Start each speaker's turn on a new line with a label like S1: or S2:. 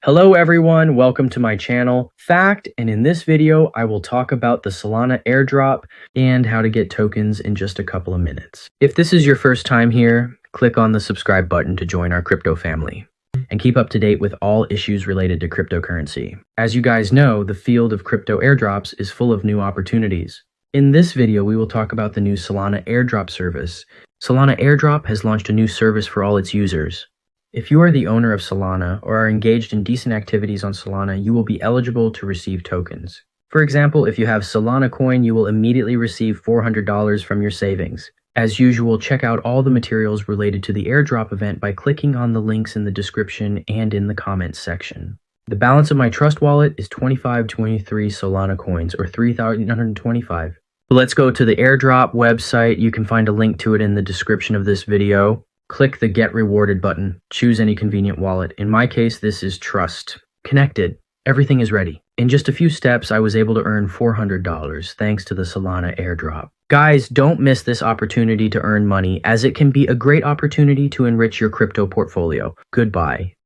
S1: Hello everyone, welcome to my channel, Fact, and in this video I will talk about the Solana airdrop and how to get tokens in just a couple of minutes. If this is your first time here, click on the subscribe button to join our crypto family and keep up to date with all issues related to cryptocurrency. As you guys know, the field of crypto airdrops is full of new opportunities. In this video, we will talk about the new Solana airdrop service. Solana airdrop has launched a new service for all its users. If you are the owner of Solana or are engaged in decent activities on Solana, you will be eligible to receive tokens. For example, if you have Solana coin, you will immediately receive $400 from your savings. As usual, check out all the materials related to the airdrop event by clicking on the links in the description and in the comments section. The balance of my trust wallet is 2523 Solana coins, or 3,925. Let's go to the airdrop website. You can find a link to it in the description of this video. Click the Get Rewarded button. Choose any convenient wallet. In my case, this is Trust. Connected. Everything is ready. In just a few steps, I was able to earn $400 thanks to the Solana airdrop. Guys, don't miss this opportunity to earn money, as it can be a great opportunity to enrich your crypto portfolio. Goodbye.